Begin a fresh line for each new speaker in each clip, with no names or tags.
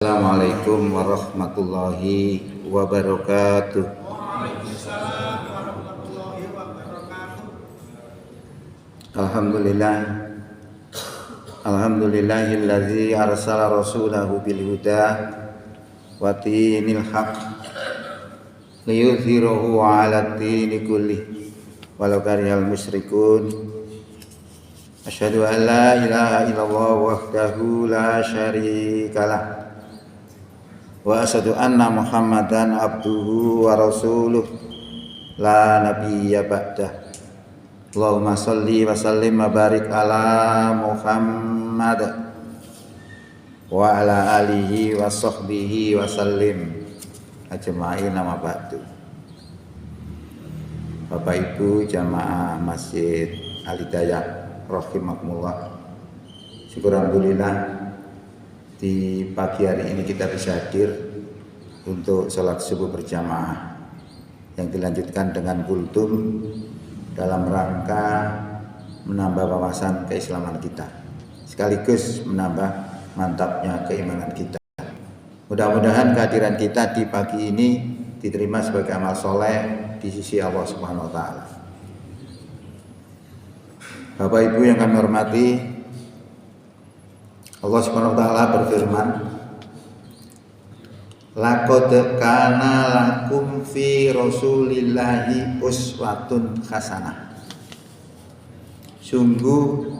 Assalamualaikum warahmatullahi wabarakatuh. Alhamdulillah, alhamdulillahillazi arsala rasulahu bil huda wa dinil haq liyudhhirahu 'ala dini kulli walau karihal musyrikun. Asyhadu an la ilaha illallah wahdahu la syarikalah wa asyhadu anna Muhammadan abduhu wa rasuluh la nabiyya ba'dah. Allahumma shalli wa sallim wa barik ala Muhammad wa ala alihi wa sahbihi wa sallim ajma'in, amma ba'du. Bapak Ibu jamaah Masjid Al-Hidayah rahimakumullah, syukur alhamdulillah di pagi hari ini kita bisa hadir untuk sholat subuh berjamaah yang dilanjutkan dengan kultum dalam rangka menambah wawasan keislaman kita sekaligus menambah mantapnya keimanan kita. Mudah-mudahan kehadiran kita di pagi ini diterima sebagai amal soleh di sisi Allah Subhanahu wa Ta'ala. Bapak Ibu yang kami hormati, Allah Subhanahu wa Ta'ala berfirman, laqad kana lakum fi rasulillahi uswatun hasanah. Sungguh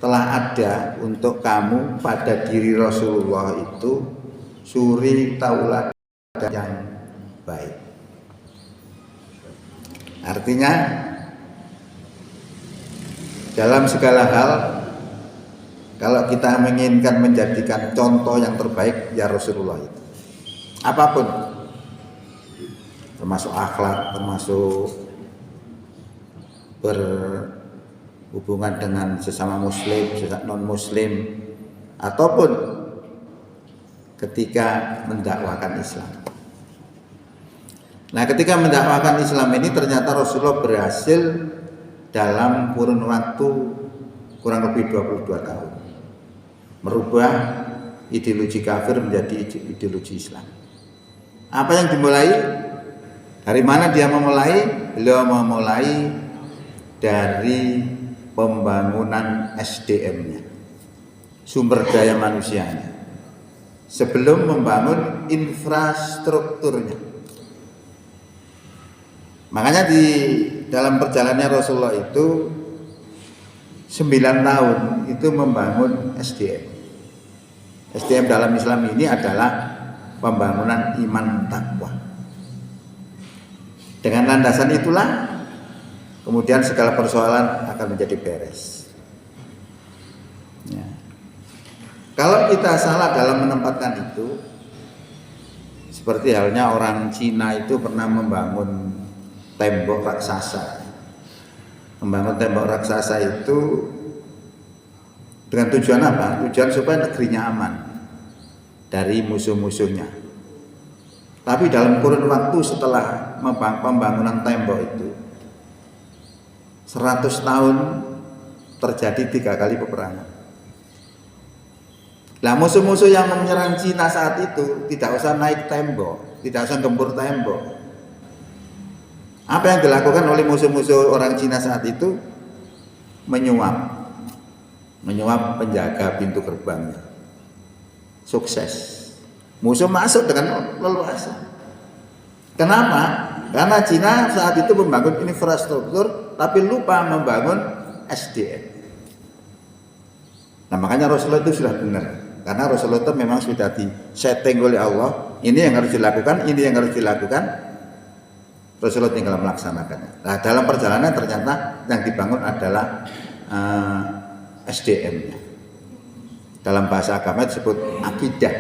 telah ada untuk kamu pada diri Rasulullah itu suri tauladan yang baik. Artinya dalam segala hal, kalau kita menginginkan menjadikan contoh yang terbaik, ya Rasulullah itu. Apapun, termasuk akhlak, termasuk berhubungan dengan sesama muslim, sesama non muslim, ataupun ketika mendakwakan Islam. Nah, ketika mendakwakan Islam ini ternyata Rasulullah berhasil dalam kurun waktu kurang lebih 22 tahun merubah ideologi kafir menjadi ideologi Islam. Apa yang dimulai? Dari mana dia memulai? Beliau memulai dari pembangunan SDM-nya, sumber daya manusianya, sebelum membangun infrastrukturnya. Makanya di dalam perjalanannya Rasulullah itu 9 tahun itu membangun SDM. SDM dalam Islam ini adalah pembangunan iman takwa. Dengan landasan itulah kemudian segala persoalan akan menjadi beres. Ya. Kalau kita salah dalam menempatkan itu, seperti halnya orang Cina itu pernah membangun tembok raksasa. Membangun tembok raksasa itu dengan tujuan apa? Tujuan supaya negerinya aman dari musuh-musuhnya. Tapi dalam kurun waktu setelah pembangunan tembok itu 100 tahun terjadi 3 kali peperangan. Nah, musuh-musuh yang menyerang Cina saat itu tidak usah naik tembok, tidak usah gempur tembok. Apa yang dilakukan oleh musuh-musuh orang Cina saat itu? Menyuap penjaga pintu gerbangnya. Sukses. Musuh masuk dengan leluasa. Kenapa? Karena Cina saat itu membangun infrastruktur tapi lupa membangun SDM. Nah, makanya Rasulullah itu sudah benar. Karena Rasulullah itu memang sudah disetting oleh Allah. Ini yang harus dilakukan, ini yang harus dilakukan. Rasulullah tinggal melaksanakannya. Nah, dalam perjalanan ternyata yang dibangun adalah SDM-nya. Dalam bahasa agama disebut akidah,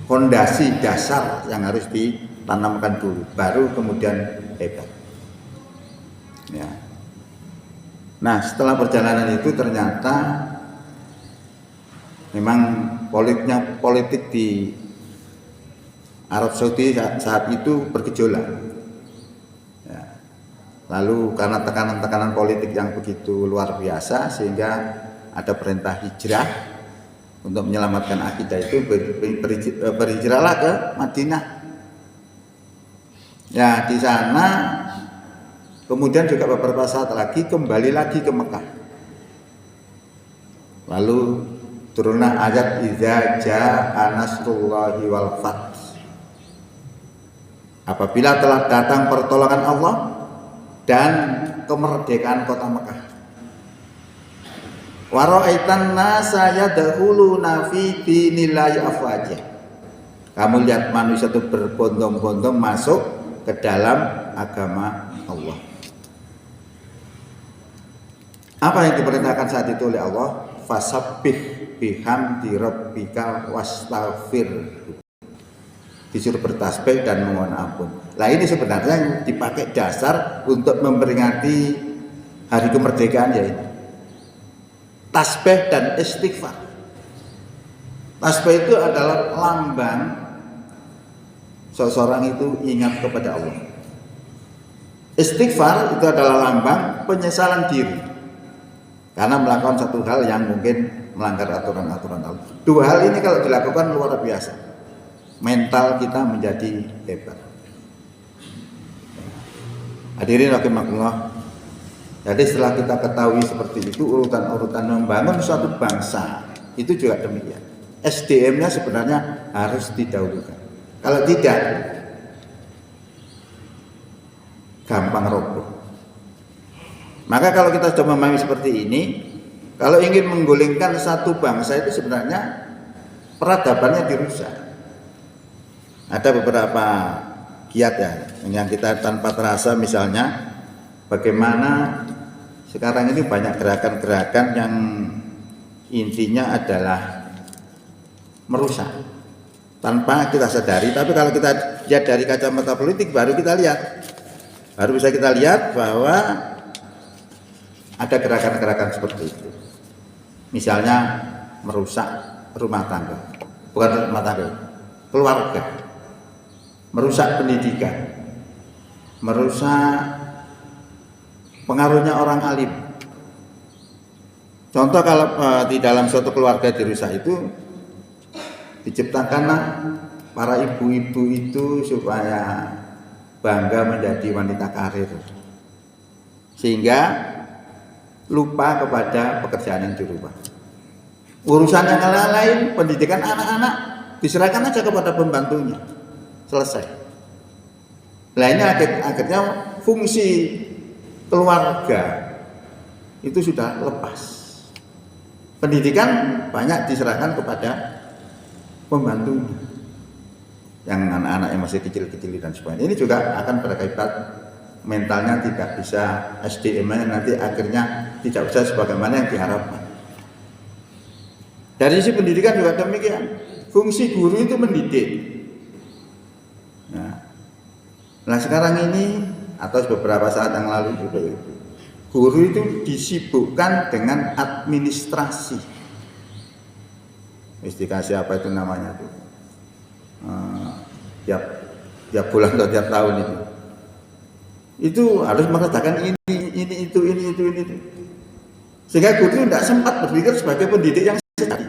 fondasi dasar yang harus ditanamkan dulu, baru kemudian hebat. Ya. Nah, setelah perjalanan itu ternyata memang politik di Arab Saudi saat itu bergejolak. Lalu karena tekanan-tekanan politik yang begitu luar biasa sehingga ada perintah hijrah untuk menyelamatkan akidah itu berhijrahlah ke Madinah. Ya, di sana kemudian juga beberapa saat lagi kembali lagi ke Mekah. Lalu turunlah ayat idza jaa nasrullahi wal fath. Apabila telah datang pertolongan Allah dan kemerdekaan kota Mekah. Wa ra'aitan nasa yadkhuluna fi dinillahi afwaja. Kamu lihat manusia itu berbondong-bondong masuk ke dalam agama Allah. Apa yang diperintahkan saat itu oleh Allah? Fasabbih bihamdi rabbika wastaghfir. Disuruh bertasbih dan memohon ampun. Nah, ini sebenarnya yang dipakai dasar untuk memperingati hari kemerdekaan, yaitu tasbih dan istighfar. Tasbih itu adalah lambang seseorang itu ingat kepada Allah. Istighfar itu adalah lambang penyesalan diri karena melakukan satu hal yang mungkin melanggar aturan-aturan Allah. Dua hal ini kalau dilakukan luar biasa, mental kita menjadi hebat. Hadirin rahimakumullah. Jadi setelah kita ketahui seperti itu, urutan-urutan membangun suatu bangsa itu juga demikian. SDM-nya sebenarnya harus didahulukan. Kalau tidak, gampang roboh. Maka kalau kita sudah memahami seperti ini, kalau ingin menggulingkan satu bangsa itu sebenarnya peradabannya dirusak. Ada beberapa kiat ya, yang kita tanpa terasa, misalnya bagaimana sekarang ini banyak gerakan-gerakan yang intinya adalah merusak tanpa kita sadari. Tapi kalau kita lihat dari kacamata politik, baru bisa kita lihat bahwa ada gerakan-gerakan seperti itu. Misalnya merusak rumah tangga, bukan rumah tangga, keluarga, merusak pendidikan, merusak pengaruhnya orang alim. Contoh kalau di dalam suatu keluarga dirusak itu, diciptakanlah para ibu-ibu itu supaya bangga menjadi wanita karir, sehingga lupa kepada pekerjaan yang dirubah. Urusan yang lain, pendidikan anak-anak diserahkan aja kepada pembantunya, selesai. Nah, ini akhirnya fungsi keluarga itu sudah lepas. Pendidikan banyak diserahkan kepada pembantunya, yang anak-anak yang masih kecil-kecil dan sebagainya. Ini juga akan berakibat mentalnya tidak bisa, SDM-nya nanti akhirnya tidak bisa sebagaimana yang diharapkan. Dari sisi pendidikan juga demikian. Fungsi guru itu mendidik. Nah sekarang ini atau beberapa saat yang lalu juga itu, guru itu disibukkan dengan administrasi. Dikasih apa itu namanya tuh? Tiap bulan atau tiap tahun itu harus mengerjakan ini itu. Sehingga guru tidak sempat berpikir sebagai pendidik yang sejati.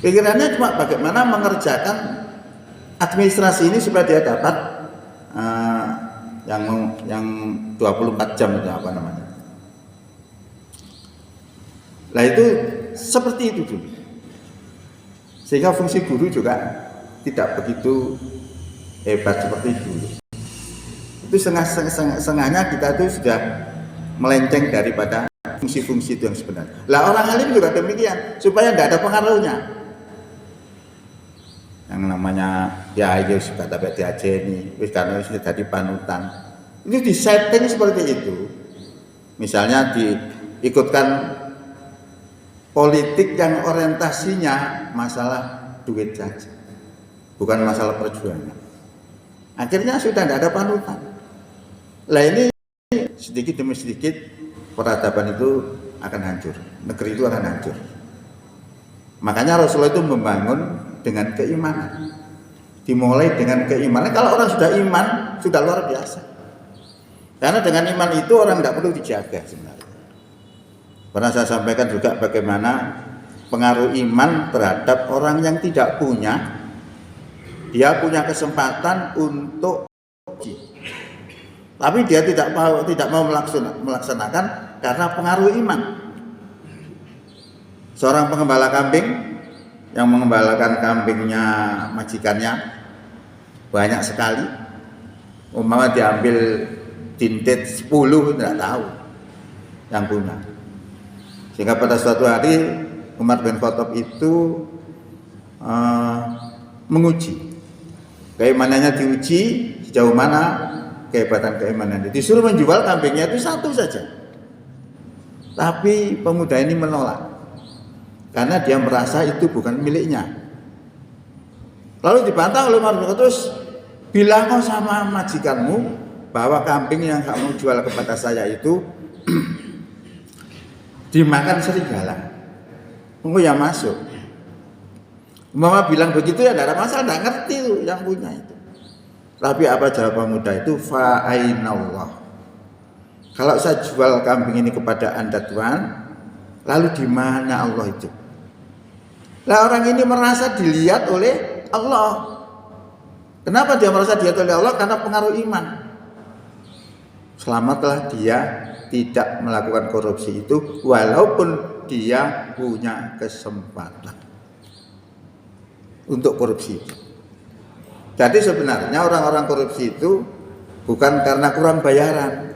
Pikirannya cuma bagaimana mengerjakan administrasi ini supaya dia dapat yang 24 jam itu apa namanya. Nah itu seperti itu dulu. Sehingga fungsi guru juga tidak begitu hebat seperti dulu. Itu setengahnya kita itu sudah melenceng daripada fungsi-fungsi itu yang sebenarnya. Lah orang alim juga demikian, supaya tidak ada pengaruhnya. Yang namanya ya ayo sudah dapat diajeni, wis karena sudah jadi panutan. Ini disetting seperti itu. Misalnya diikutkan politik yang orientasinya masalah duit saja, bukan masalah perjuangan. Akhirnya sudah tidak ada panutan. Lah ini sedikit demi sedikit peradaban itu akan hancur, negeri itu akan hancur. Makanya Rasulullah itu membangun dengan keimanan. Dimulai dengan keimanan. Kalau orang sudah iman, sudah luar biasa. Karena dengan iman itu orang tidak perlu dijaga sebenarnya. Pernah saya sampaikan juga bagaimana pengaruh iman terhadap orang yang tidak punya. Dia punya kesempatan untuk tapi dia tidak mau melaksanakan karena pengaruh iman. Seorang pengembala kambing yang mengembalakan kambingnya majikannya banyak sekali, umpama diambil dintit 10 tidak tahu yang punya. Sehingga pada suatu hari Umar bin Khattab itu menguji keimanannya, diuji sejauh mana kehebatan keimanannya. Disuruh menjual kambingnya itu satu saja, tapi pemuda ini menolak karena dia merasa itu bukan miliknya. Lalu dibantah oleh Umar bin Khattab, bilang kau sama majikanmu bahwa kambing yang kamu jual kepada saya itu dimakan serigala. Engkau yang masuk. Mama bilang begitu ya tidak ada masalah, tidak ngerti tuh yang punya itu. Tapi apa jawab pemuda itu? Fa'ainallah. Kalau saya jual kambing ini kepada Anda Tuhan, lalu di mana Allah itu? Lah orang ini merasa dilihat oleh Allah. Kenapa dia merasa dilihat oleh Allah? Karena pengaruh iman. Selamatlah dia tidak melakukan korupsi itu walaupun dia punya kesempatan untuk korupsi. Jadi sebenarnya orang-orang korupsi itu bukan karena kurang bayaran,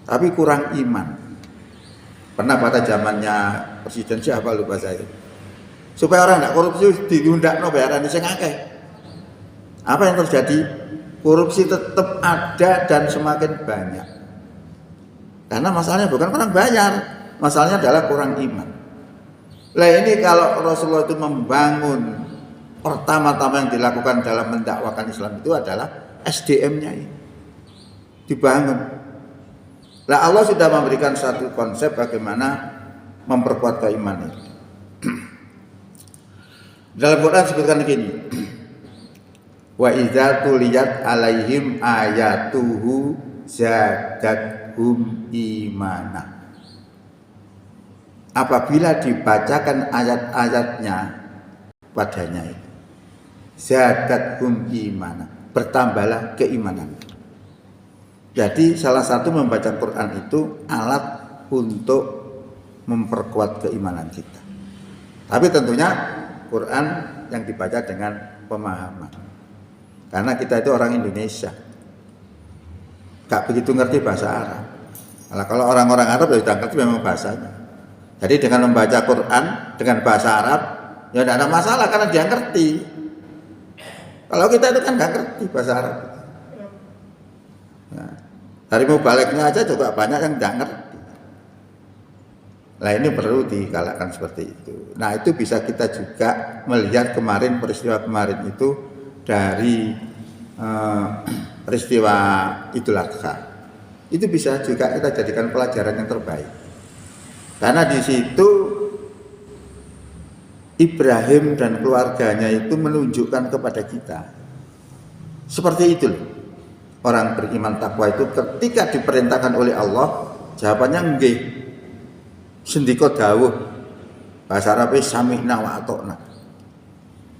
tapi kurang iman. Pernah pada zamannya Presiden siapa lupa saya, supaya orang tidak korupsi diundang bayaran sing akeh. Apa yang terjadi? Korupsi tetap ada dan semakin banyak. Karena masalahnya bukan kurang bayar, masalahnya adalah kurang iman. Lah ini kalau Rasulullah itu membangun, pertama-tama yang dilakukan dalam mendakwakan Islam itu adalah SDM-nya ini dibangun. Lah Allah sudah memberikan satu konsep bagaimana memperkuat keimanan. Dalam Quran disebutkan begini. Wa idza tuliyat alaihim ayatuhu zadathum imana. Apabila dibacakan ayat-ayatnya padanya itu zadathum imana, bertambahlah keimanan. Jadi salah satu membaca Quran itu alat untuk memperkuat keimanan kita. Tapi tentunya Quran yang dibaca dengan pemahaman. Karena kita itu orang Indonesia, gak begitu ngerti bahasa Arab. Kalau orang-orang Arab ya sudah ngerti memang bahasanya. Jadi dengan membaca Quran dengan bahasa Arab ya tidak ada masalah karena dia ngerti. Kalau kita itu kan gak ngerti bahasa Arab. Nah, dari mubaliknya aja juga banyak yang tidak ngerti. Nah ini perlu digalakkan seperti itu. Nah itu bisa kita juga melihat kemarin peristiwa kemarin itu dari peristiwa Idul Adha. Itu bisa juga kita jadikan pelajaran yang terbaik. Karena di situ Ibrahim dan keluarganya itu menunjukkan kepada kita seperti itu loh. Orang beriman takwa itu ketika diperintahkan oleh Allah, jawabannya nggih. Sendika dawuh. Bahasa Arabnya sami'na wa ata'na.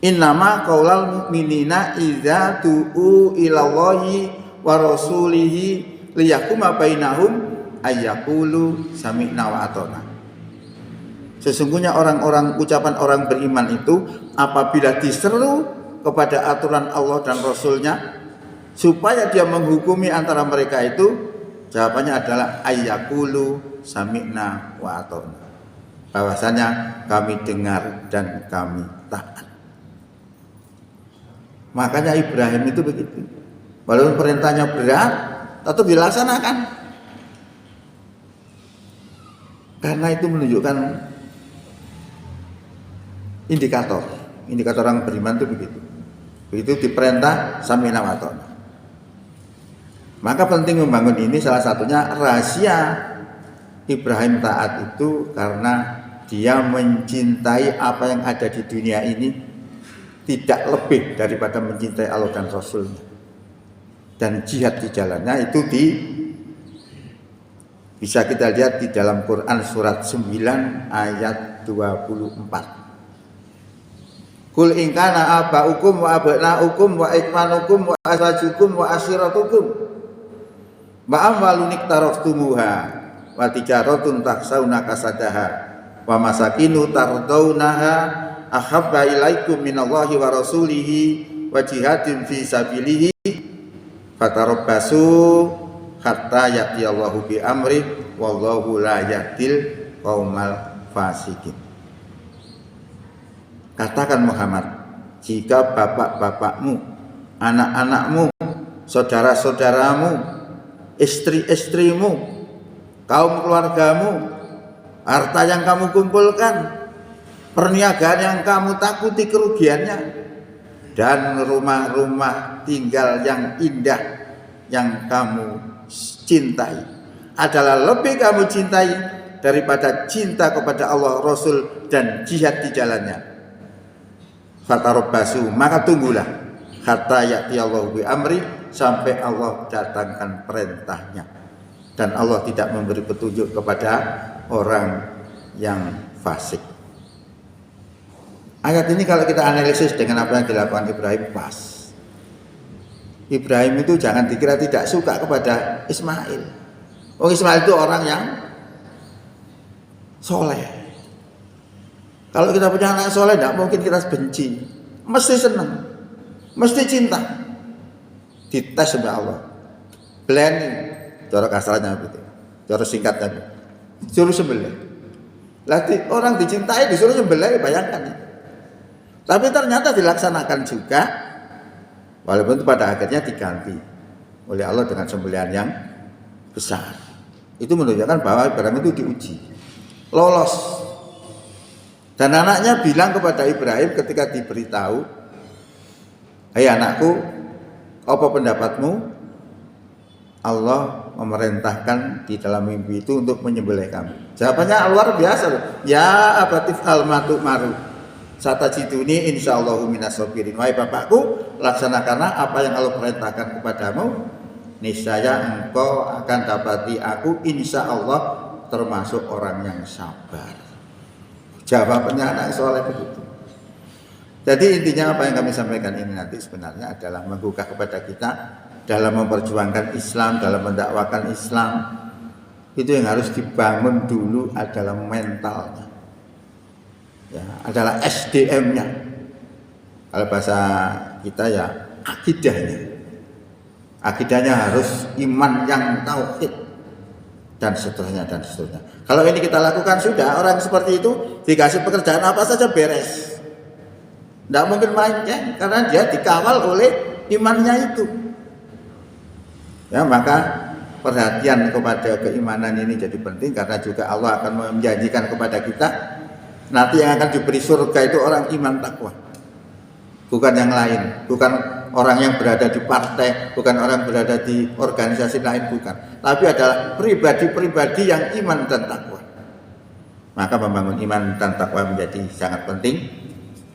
Innama qaulal mu'minina idza tu'u ilallahi wa rasulihi liyahkuma bainahum ayyaqulu sami'na wa ata'na. Sesungguhnya ucapan orang beriman itu apabila diseru kepada aturan Allah dan Rasulnya supaya dia menghukumi antara mereka itu, jawabannya adalah ayyaqulu sami'na wa ata'na. Bahwasanya kami dengar dan kami taat. Makanya Ibrahim itu begitu. Walaupun perintahnya berat, tetap dilaksanakan. Karena itu menunjukkan indikator orang beriman itu begitu. Begitu diperintah sami'na wa ata'na. Maka penting membangun ini, salah satunya rahasia Ibrahim taat itu karena dia mencintai apa yang ada di dunia ini tidak lebih daripada mencintai Allah dan Rasulnya. Dan jihad di jalannya itu bisa kita lihat di dalam Quran surat 9 ayat Kul in kana abaukum wa abnaukum wa ikmanukum wa azwajukum wa ashiratukum wa amwalun iktaraftumuha wa tijaratun takhshawna kasadaha wa masakinu tardawnaha ahabba ilaikum minallahi wa rasulihi wa jihadin fi sabilihi fatarabbasu hatta ya'tiyallahu bi amri wallahu la yahdil qaumal fasikin. Katakan Muhammad, jika bapak-bapakmu, anak-anakmu, saudara-saudaramu, istri-istrimu, kaum keluargamu, harta yang kamu kumpulkan, perniagaan yang kamu takuti kerugiannya, dan rumah-rumah tinggal yang indah yang kamu cintai adalah lebih kamu cintai daripada cinta kepada Allah, Rasul, dan jihad di jalannya. Fatarabbasu, maka tunggulah hatta ya'tiyallahu bi amri, sampai Allah datangkan perintahnya. Dan Allah tidak memberi petunjuk kepada orang yang fasik. Ayat ini kalau kita analisis dengan apa yang dilakukan Ibrahim, pas. Ibrahim itu jangan dikira tidak suka kepada Ismail. Oh, Ismail itu orang yang soleh. Kalau kita punya anak soleh, tidak mungkin kita benci, mesti senang, mesti cinta. Dites sama Allah, blend, cara kasarnya begitu, cara singkatnya, suruh sembelih. Lagi orang dicintai disuruh sembelih, bayangkan. Tapi ternyata dilaksanakan juga, walaupun pada akhirnya diganti oleh Allah dengan sembelihan yang besar. Itu menunjukkan bahwa Ibrahim itu diuji, lolos. Dan anaknya bilang kepada Ibrahim ketika diberitahu, "Hai anakku, apa pendapatmu? Allah memerintahkan di dalam mimpi itu untuk menyembelih kamu." Jawabannya luar biasa loh. Ya abatif almatu maru satajiduni insyaallahu minas sabirin. Wahai bapakku, laksanakanlah apa yang Allah perintahkan kepadamu, niscaya engkau akan dapati aku insyaallah termasuk orang yang sabar. Jawabannya anak soleh begitu. Jadi intinya apa yang kami sampaikan ini nanti sebenarnya adalah menggugah kepada kita dalam memperjuangkan Islam, dalam mendakwakan Islam. Itu yang harus dibangun dulu adalah mentalnya, ya, adalah SDM-nya. Kalau bahasa kita ya akidahnya. Akidahnya harus iman yang tauhid, dan seterusnya dan seterusnya. Kalau ini kita lakukan, sudah orang seperti itu dikasih pekerjaan apa saja beres. Tidak mungkin main ya, karena dia dikawal oleh imannya itu. Ya, maka perhatian kepada keimanan ini jadi penting, karena juga Allah akan menjanjikan kepada kita nanti yang akan diberi surga itu orang iman takwa. Bukan yang lain, bukan orang yang berada di partai, bukan orang berada di organisasi lain, bukan. Tapi adalah pribadi-pribadi yang iman dan takwa. Maka membangun iman dan takwa menjadi sangat penting,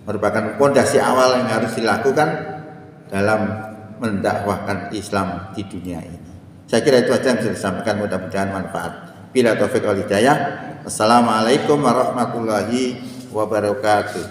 merupakan fondasi awal yang harus dilakukan dalam mendakwahkan Islam di dunia ini. Saya kira itu saja yang bisa disampaikan, mudah-mudahan manfaat. Bila taufik wal hidayah. Assalamualaikum warahmatullahi wabarakatuh.